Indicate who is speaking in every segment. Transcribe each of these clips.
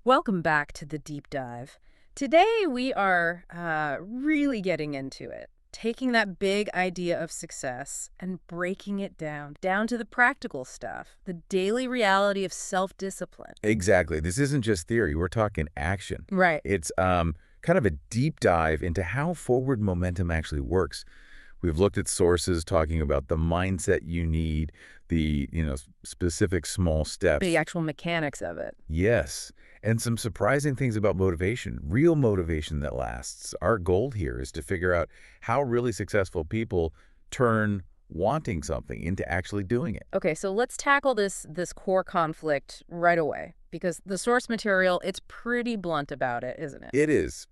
Speaker 1: Welcome back to the deep dive. Today we are really getting into it, taking that big idea of success and breaking it down to the practical stuff, the daily reality of self-discipline.
Speaker 2: Exactly. This isn't just theory. We're talking action.
Speaker 1: Right.
Speaker 2: It's kind of a deep dive into how forward momentum actually works. We've looked at sources talking about the mindset you need, the, specific small steps.
Speaker 1: The actual mechanics of it.
Speaker 2: Yes. And some surprising things about motivation, real motivation that lasts. Our goal here is to figure out how really successful people turn wanting something into actually doing it.
Speaker 1: Okay, so let's tackle this core conflict right away because the source material, it's pretty blunt about it, isn't it?
Speaker 2: It is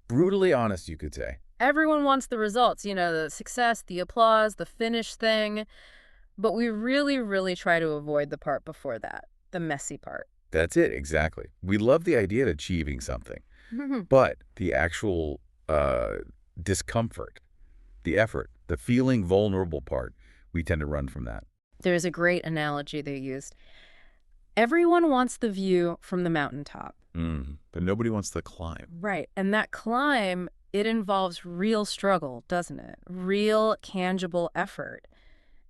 Speaker 2: brutally honest, you could say.
Speaker 1: Everyone wants the results, the success, the applause, the finish thing. But we really, really try to avoid the part before that, the messy part.
Speaker 2: That's it, exactly. We love the idea of achieving something,
Speaker 1: Mhm.
Speaker 2: but the actual discomfort, the effort, the feeling vulnerable part, we tend to run from that.
Speaker 1: There's a great analogy they used. Everyone wants the view from the mountaintop.
Speaker 2: But nobody wants to climb.
Speaker 1: Right. And that climb, it involves real struggle, doesn't it? Real, tangible effort.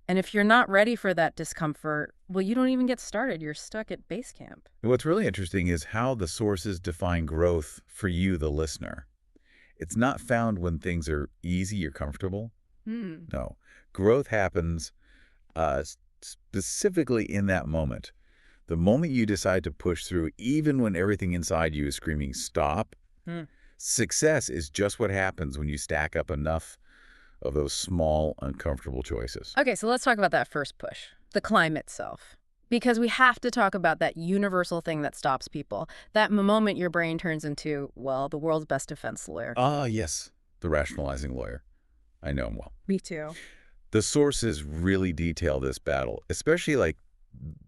Speaker 1: And if you're not ready for that discomfort, well, you don't even get started. You're stuck at base camp.
Speaker 2: And what's really interesting is how the sources define growth for you, the listener. It's not found when things are easy or comfortable.
Speaker 1: Hmm.
Speaker 2: No. Growth happens specifically in that moment. The moment you decide to push through, even when everything inside you is screaming, stop,
Speaker 1: Hmm.
Speaker 2: success is just what happens when you stack up enough of those small, uncomfortable choices.
Speaker 1: Okay, so let's talk about that first push, the climb itself. Because we have to talk about that universal thing that stops people. That moment your brain turns into, well, the world's best defense lawyer.
Speaker 2: Ah, yes, the rationalizing lawyer. I know him well.
Speaker 1: Me too.
Speaker 2: The sources really detail this battle, especially like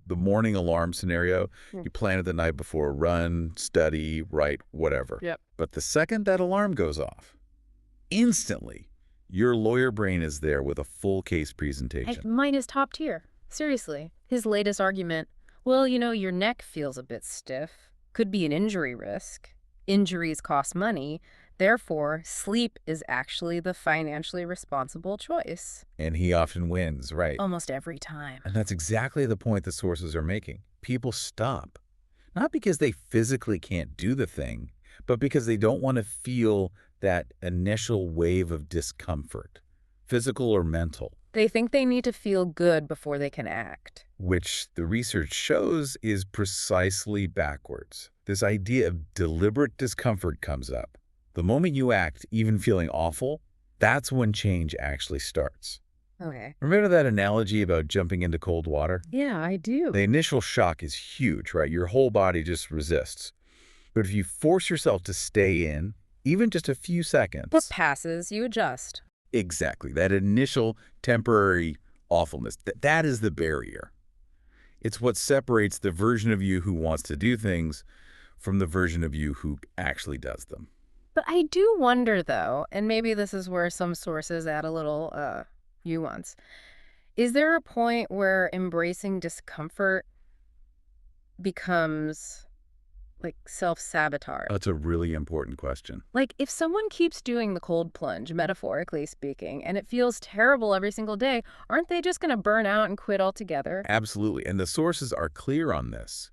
Speaker 2: the morning alarm scenario. You plan it the night before, run, study, write, whatever.
Speaker 1: Yep.
Speaker 2: But the second that alarm goes off, instantly, your lawyer brain is there with a full case presentation.
Speaker 1: Mine is top tier. Seriously. His latest argument, well, your neck feels a bit stiff. Could be an injury risk. Injuries cost money. Therefore, sleep is actually the financially responsible choice.
Speaker 2: And he often wins, right?
Speaker 1: Almost every time.
Speaker 2: And that's exactly the point the sources are making. People stop, not because they physically can't do the thing, but because they don't want to feel that initial wave of discomfort, physical or mental.
Speaker 1: They think they need to feel good before they can act.
Speaker 2: Which the research shows is precisely backwards. This idea of deliberate discomfort comes up. The moment you act, even feeling awful, that's when change actually starts.
Speaker 1: Okay.
Speaker 2: Remember that analogy about jumping into cold water?
Speaker 1: Yeah, I do.
Speaker 2: The initial shock is huge, right? Your whole body just resists. But if you force yourself to stay in, even just a few seconds.
Speaker 1: What passes, you adjust.
Speaker 2: Exactly. That initial temporary awfulness, that is the barrier. It's what separates the version of you who wants to do things from the version of you who actually does them.
Speaker 1: But I do wonder, though, and maybe this is where some sources add a little nuance. Is there a point where embracing discomfort becomes like self-sabotage?
Speaker 2: That's a really important question.
Speaker 1: Like if someone keeps doing the cold plunge, metaphorically speaking, and it feels terrible every single day, aren't they just going to burn out and quit altogether?
Speaker 2: Absolutely. And the sources are clear on this.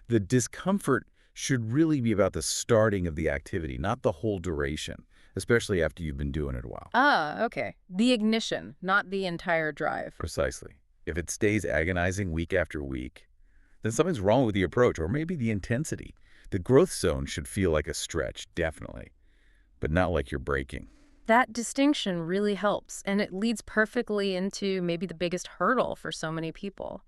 Speaker 2: The discomfort should really be about the starting of the activity, not the whole duration, especially after you've been doing it a while.
Speaker 1: Ah, okay. The ignition, not the entire drive.
Speaker 2: Precisely. If it stays agonizing week after week, then something's wrong with the approach or maybe the intensity. The growth zone should feel like a stretch, definitely, but not like you're braking.
Speaker 1: That distinction really helps, and it leads perfectly into maybe the biggest hurdle for so many people.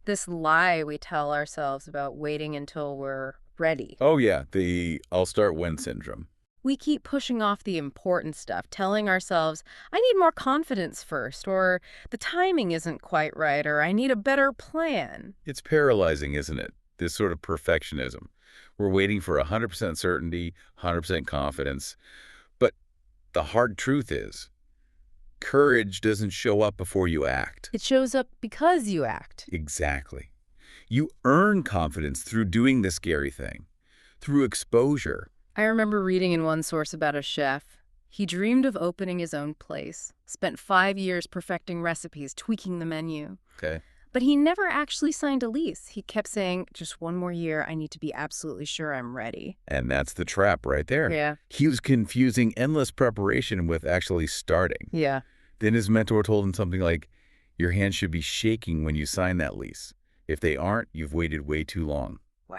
Speaker 1: This lie we tell ourselves about waiting until we're ready.
Speaker 2: Oh yeah, the I'll start when syndrome.
Speaker 1: We keep pushing off the important stuff, telling ourselves, I need more confidence first, or the timing isn't quite right, or I need a better plan.
Speaker 2: It's paralyzing, isn't it? This sort of perfectionism. We're waiting for 100% certainty, 100% confidence. But the hard truth is, courage doesn't show up before you act.
Speaker 1: It shows up because you act.
Speaker 2: Exactly. You earn confidence through doing the scary thing, through exposure.
Speaker 1: I remember reading in one source about a chef. He dreamed of opening his own place, spent 5 years perfecting recipes, tweaking the menu.
Speaker 2: Okay.
Speaker 1: But he never actually signed a lease. He kept saying, just one more year, I need to be absolutely sure I'm ready.
Speaker 2: And that's the trap right there.
Speaker 1: Yeah.
Speaker 2: He was confusing endless preparation with actually starting.
Speaker 1: Yeah.
Speaker 2: Then his mentor told him something like, your hands should be shaking when you sign that lease. If they aren't, you've waited way too long.
Speaker 1: Wow.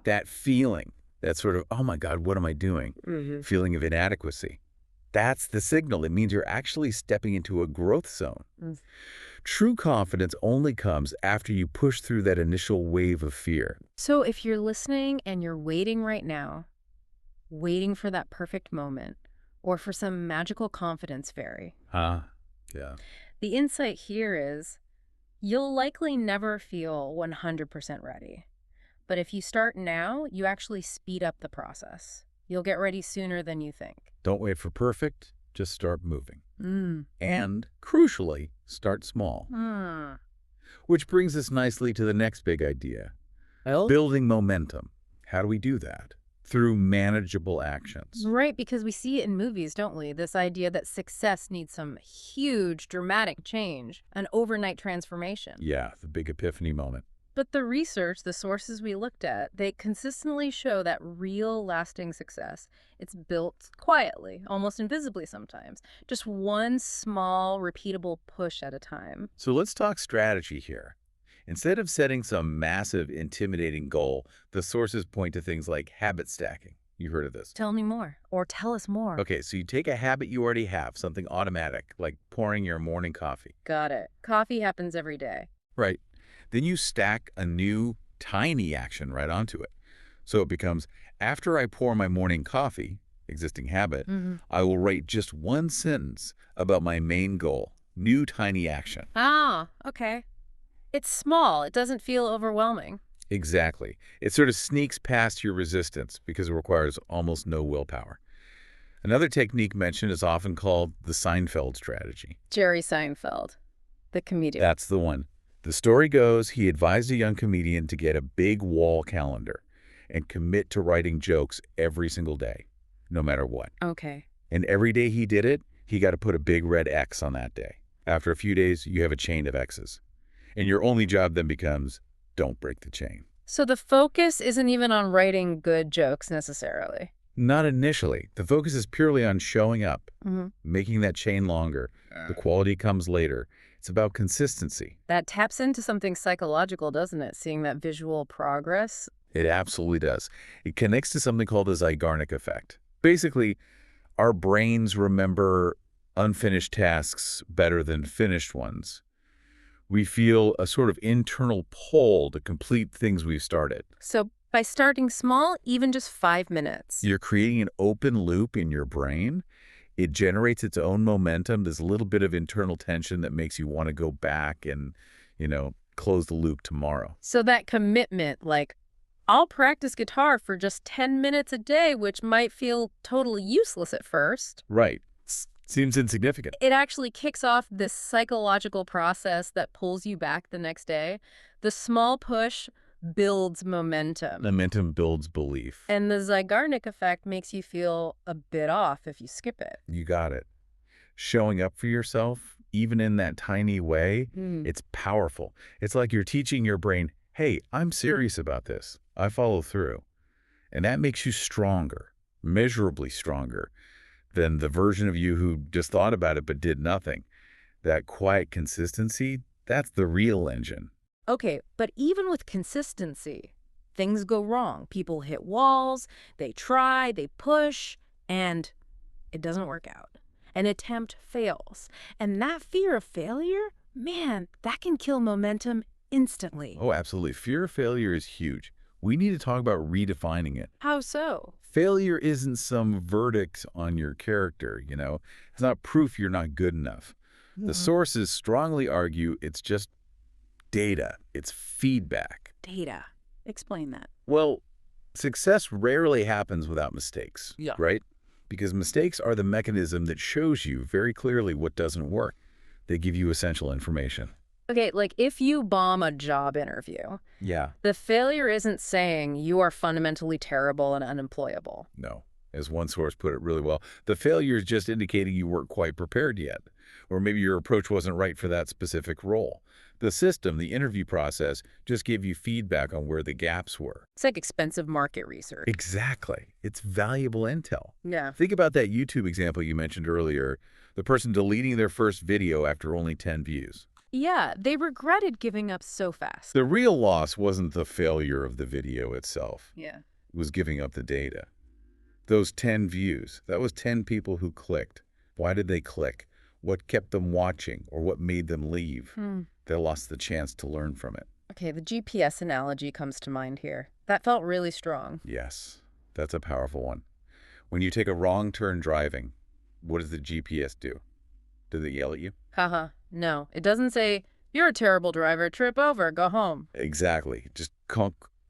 Speaker 2: That feeling, that sort of, oh my God, what am I doing? Feeling of inadequacy. That's the signal. It means you're actually stepping into a growth zone. True confidence only comes after you push through that initial wave of fear.
Speaker 1: So if you're listening and you're waiting right now, waiting for that perfect moment, or for some magical confidence fairy,
Speaker 2: Yeah.
Speaker 1: the insight here is you'll likely never feel 100% ready. But if you start now, you actually speed up the process. You'll get ready sooner than you think.
Speaker 2: Don't wait for perfect, just start moving. And, crucially, start small. Which brings us nicely to the next big idea. Building momentum. How do we do that? Through manageable actions.
Speaker 1: Right, because we see it in movies, don't we? This idea that success needs some huge, dramatic change, an overnight transformation.
Speaker 2: Yeah, the big epiphany moment.
Speaker 1: But the research, the sources we looked at, they consistently show that real lasting success, it's built quietly, almost invisibly sometimes. Just one small, repeatable push at a time.
Speaker 2: So let's talk strategy here. Instead of setting some massive, intimidating goal, the sources point to things like habit stacking. You heard of this?
Speaker 1: Tell me more, or tell us more.
Speaker 2: Okay, so you take a habit you already have, something automatic, like pouring your morning coffee.
Speaker 1: Got it. Coffee happens every day.
Speaker 2: Right. Then you stack a new, tiny action right onto it. So it becomes, after I pour my morning coffee, existing habit, I will write just one sentence about my main goal, new tiny action.
Speaker 1: Ah, okay. It's small. It doesn't feel overwhelming.
Speaker 2: Exactly. It sort of sneaks past your resistance because it requires almost no willpower. Another technique mentioned is often called the Seinfeld strategy.
Speaker 1: Jerry Seinfeld, the comedian.
Speaker 2: That's the one. The story goes he advised a young comedian to get a big wall calendar and commit to writing jokes every single day, no matter what.
Speaker 1: Okay.
Speaker 2: And every day he did it, he got to put a big red X on that day. After a few days, you have a chain of X's. And your only job then becomes, don't break the chain.
Speaker 1: So the focus isn't even on writing good jokes necessarily.
Speaker 2: Not initially. The focus is purely on showing up, making that chain longer. The quality comes later. It's about consistency.
Speaker 1: That taps into something psychological, doesn't it? Seeing that visual progress.
Speaker 2: It absolutely does. It connects to something called the Zeigarnik effect. Basically, our brains remember unfinished tasks better than finished ones. We feel a sort of internal pull to complete things we've started.
Speaker 1: So by starting small, even just 5 minutes.
Speaker 2: You're creating an open loop in your brain. It generates its own momentum. There's a little bit of internal tension that makes you want to go back and, close the loop tomorrow.
Speaker 1: So that commitment, like, I'll practice guitar for just 10 minutes a day, which might feel totally useless at first.
Speaker 2: Right. Seems insignificant.
Speaker 1: It actually kicks off this psychological process that pulls you back the next day. The small push builds momentum.
Speaker 2: Momentum builds belief.
Speaker 1: And the Zeigarnik effect makes you feel a bit off if you skip it.
Speaker 2: You got it. Showing up for yourself, even in that tiny way, it's powerful. It's like you're teaching your brain, hey, I'm serious about this. I follow through. And that makes you stronger, measurably stronger than the version of you who just thought about it but did nothing. That quiet consistency, that's the real engine.
Speaker 1: Okay, but even with consistency, things go wrong. People hit walls, they try, they push, and it doesn't work out. An attempt fails. And that fear of failure, man, that can kill momentum instantly.
Speaker 2: Oh, absolutely. Fear of failure is huge. We need to talk about redefining it.
Speaker 1: How so?
Speaker 2: Failure isn't some verdict on your character, It's not proof you're not good enough. The sources strongly argue it's just data. It's feedback.
Speaker 1: Data. Explain that.
Speaker 2: Well, success rarely happens without mistakes,
Speaker 1: Yeah.
Speaker 2: right? Because mistakes are the mechanism that shows you very clearly what doesn't work. They give you essential information.
Speaker 1: Okay, like if you bomb a job interview,
Speaker 2: Yeah.
Speaker 1: the failure isn't saying you are fundamentally terrible and unemployable.
Speaker 2: No. As one source put it really well, the failure is just indicating you weren't quite prepared yet, or maybe your approach wasn't right for that specific role. The system, the interview process, just gave you feedback on where the gaps were.
Speaker 1: It's like expensive market research.
Speaker 2: Exactly. It's valuable intel.
Speaker 1: Yeah.
Speaker 2: Think about that YouTube example you mentioned earlier, the person deleting their first video after only 10 views.
Speaker 1: Yeah, they regretted giving up so fast.
Speaker 2: The real loss wasn't the failure of the video itself.
Speaker 1: Yeah.
Speaker 2: It was giving up the data. Those 10 views, that was 10 people who clicked. Why did they click? What kept them watching or what made them leave? They lost the chance to learn from it.
Speaker 1: Okay, the GPS analogy comes to mind here. That felt really strong.
Speaker 2: Yes, that's a powerful one. When you take a wrong turn driving, what does the GPS do? Does it yell at you?
Speaker 1: Haha, no. It doesn't say, you're a terrible driver, trip over, go home.
Speaker 2: Exactly. Just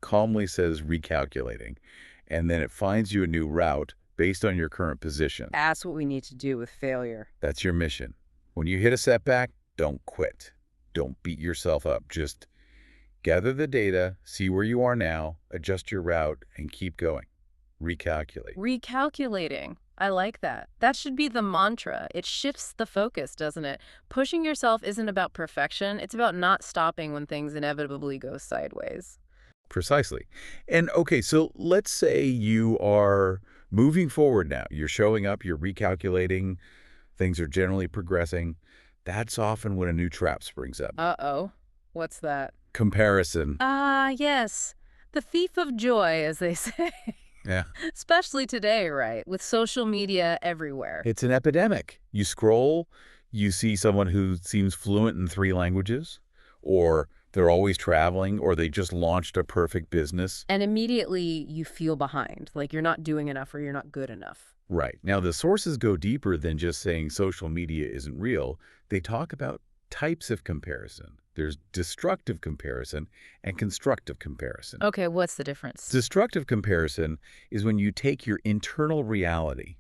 Speaker 2: calmly says recalculating. And then it finds you a new route based on your current position.
Speaker 1: That's what we need to do with failure.
Speaker 2: That's your mission. When you hit a setback, don't quit. Don't beat yourself up. Just gather the data, see where you are now, adjust your route, and keep going. Recalculate.
Speaker 1: Recalculating. I like that. That should be the mantra. It shifts the focus, doesn't it? Pushing yourself isn't about perfection. It's about not stopping when things inevitably go sideways.
Speaker 2: Precisely. And okay, so let's say you are moving forward now. You're showing up, you're recalculating, things are generally progressing. That's often when a new trap springs up.
Speaker 1: Uh-oh. What's that?
Speaker 2: Comparison.
Speaker 1: Ah, yes. The thief of joy, as they say.
Speaker 2: Yeah.
Speaker 1: Especially today, right? With social media everywhere.
Speaker 2: It's an epidemic. You scroll, you see someone who seems fluent in 3 languages, or they're always traveling, or they just launched a perfect business.
Speaker 1: And immediately you feel behind, like you're not doing enough or you're not good enough.
Speaker 2: Right. Now, the sources go deeper than just saying social media isn't real. They talk about types of comparison. There's destructive comparison and constructive comparison.
Speaker 1: Okay, what's the difference?
Speaker 2: Destructive comparison is when you take your internal reality,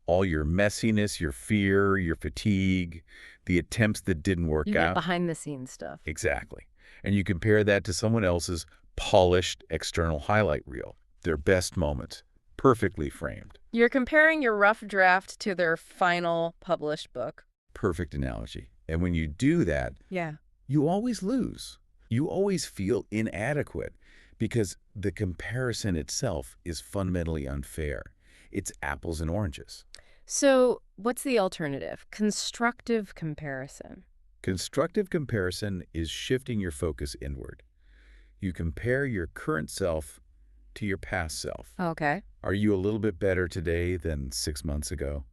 Speaker 2: all your messiness, your fear, your fatigue, the attempts that didn't work
Speaker 1: You get
Speaker 2: out.
Speaker 1: behind the scenes stuff.
Speaker 2: Exactly. And you compare that to someone else's polished external highlight reel, their best moments, perfectly framed.
Speaker 1: You're comparing your rough draft to their final published book.
Speaker 2: Perfect analogy. And when you do that,
Speaker 1: Yeah.
Speaker 2: you always lose. You always feel inadequate because the comparison itself is fundamentally unfair. It's apples and oranges.
Speaker 1: So what's the alternative? Constructive comparison.
Speaker 2: Constructive comparison is shifting your focus inward. You compare your current self to your past self.
Speaker 1: Okay.
Speaker 2: Are you a little bit better today than 6 months ago?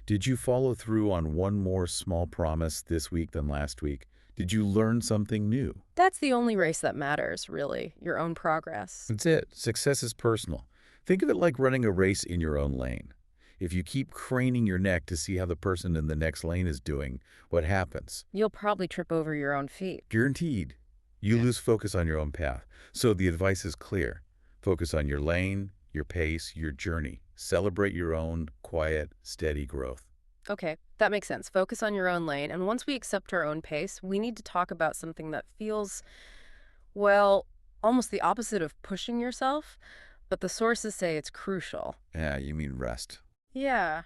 Speaker 2: Did you follow through on one more small promise this week than last week? Did you learn something new?
Speaker 1: That's the only race that matters, really, your own progress.
Speaker 2: That's it. Success is personal. Think of it like running a race in your own lane. If you keep craning your neck to see how the person in the next lane is doing, what happens?
Speaker 1: You'll probably trip over your own feet.
Speaker 2: Guaranteed. You lose focus on your own path. So the advice is clear. Focus on your lane, your pace, your journey. Celebrate your own quiet, steady growth.
Speaker 1: Okay, that makes sense. Focus on your own lane. And once we accept our own pace, we need to talk about something that feels, well, almost the opposite of pushing yourself, but the sources say it's crucial.
Speaker 2: Yeah, you mean rest.
Speaker 1: Yeah.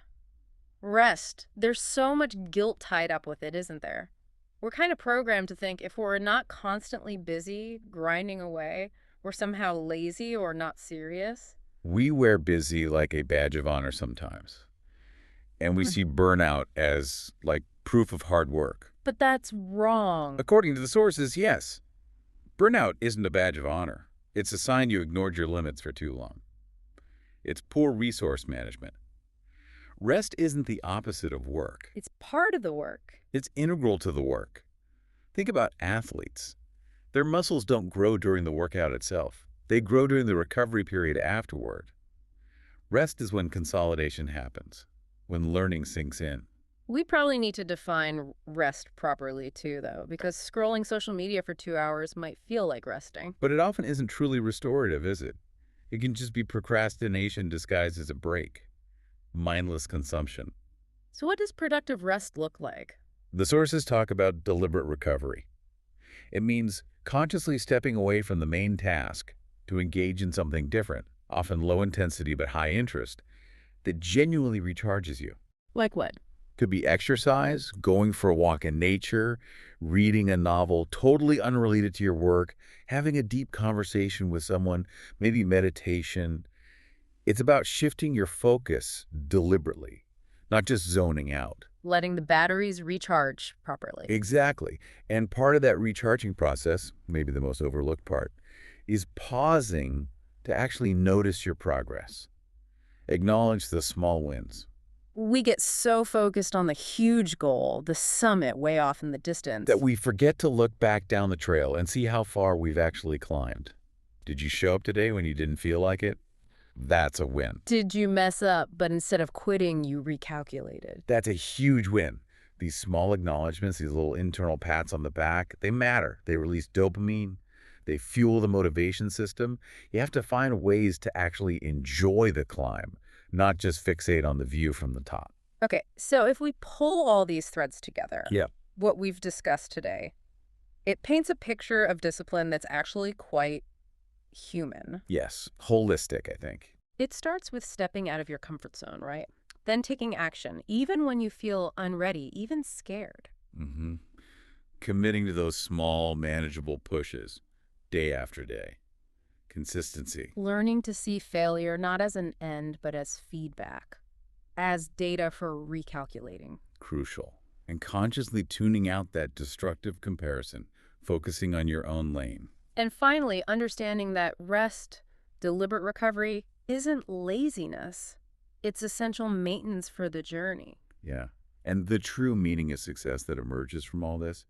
Speaker 1: Rest. There's so much guilt tied up with it, isn't there? We're kind of programmed to think if we're not constantly busy, grinding away, we're somehow lazy or not serious.
Speaker 2: We wear busy like a badge of honor sometimes. And we see burnout as like proof of hard work.
Speaker 1: But that's wrong.
Speaker 2: According to the sources, yes. Burnout isn't a badge of honor. It's a sign you ignored your limits for too long. It's poor resource management. Rest isn't the opposite of work.
Speaker 1: It's part of the work.
Speaker 2: It's integral to the work. Think about athletes. Their muscles don't grow during the workout itself. They grow during the recovery period afterward. Rest is when consolidation happens, when learning sinks in.
Speaker 1: We probably need to define rest properly too, though, because scrolling social media for 2 hours might feel like resting.
Speaker 2: But it often isn't truly restorative, is it? It can just be procrastination disguised as a break. Mindless consumption.
Speaker 1: So what does productive rest look like?
Speaker 2: The sources talk about deliberate recovery. It means consciously stepping away from the main task to engage in something different, often low intensity but high interest, that genuinely recharges you.
Speaker 1: Like what?
Speaker 2: Could be exercise, going for a walk in nature, reading a novel totally unrelated to your work, having a deep conversation with someone, maybe meditation. It's about shifting your focus deliberately, not just zoning out.
Speaker 1: Letting the batteries recharge properly.
Speaker 2: Exactly. And part of that recharging process, maybe the most overlooked part, is pausing to actually notice your progress. Acknowledge the small wins.
Speaker 1: We get so focused on the huge goal, the summit way off in the
Speaker 2: That
Speaker 1: distance.
Speaker 2: we forget to look back down the trail and see how far we've actually climbed. Did you show up today when you didn't feel like it? That's a win.
Speaker 1: Did you mess up, but instead of quitting, you recalculated?
Speaker 2: That's a huge win. These small acknowledgments, these little internal pats on the back, they matter. They release dopamine. They fuel the motivation system. You have to find ways to actually enjoy the climb, not just fixate on the view from the top.
Speaker 1: Okay, so if we pull all these threads together,
Speaker 2: Yeah.
Speaker 1: what we've discussed today, it paints a picture of discipline that's actually quite human.
Speaker 2: Yes. Holistic, I think.
Speaker 1: It starts with stepping out of your comfort zone, right? Then taking action, even when you feel unready, even scared.
Speaker 2: Mm-hmm. Committing to those small, manageable pushes, day after day. Consistency.
Speaker 1: Learning to see failure not as an end, but as feedback, as data for recalculating.
Speaker 2: Crucial. And consciously tuning out that destructive comparison, focusing on your own lane.
Speaker 1: And finally, understanding that rest, deliberate recovery, isn't laziness. It's essential maintenance for the journey.
Speaker 2: Yeah. And the true meaning of success that emerges from all this,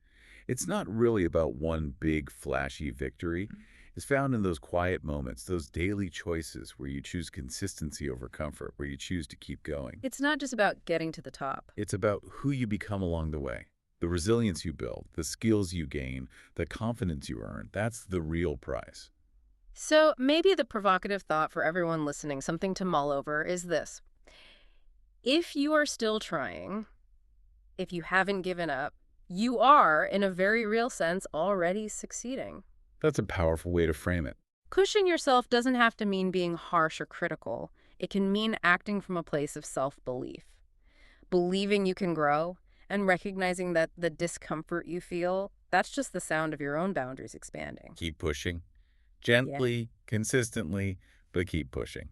Speaker 2: it's not really about one big, flashy victory. It's found in those quiet moments, those daily choices where you choose consistency over comfort, where you choose to keep going.
Speaker 1: It's not just about getting to the top.
Speaker 2: It's about who you become along the way, the resilience you build, the skills you gain, the confidence you earn. That's the real prize.
Speaker 1: So maybe the provocative thought for everyone listening, something to mull over, is this. If you are still trying, if you haven't given up, you are, in a very real sense, already succeeding.
Speaker 2: That's a powerful way to frame it.
Speaker 1: Pushing yourself doesn't have to mean being harsh or critical. It can mean acting from a place of self-belief, believing you can grow, and recognizing that the discomfort you feel, that's just the sound of your own boundaries expanding.
Speaker 2: Keep pushing.
Speaker 1: Yeah.
Speaker 2: Gently, consistently, but keep pushing.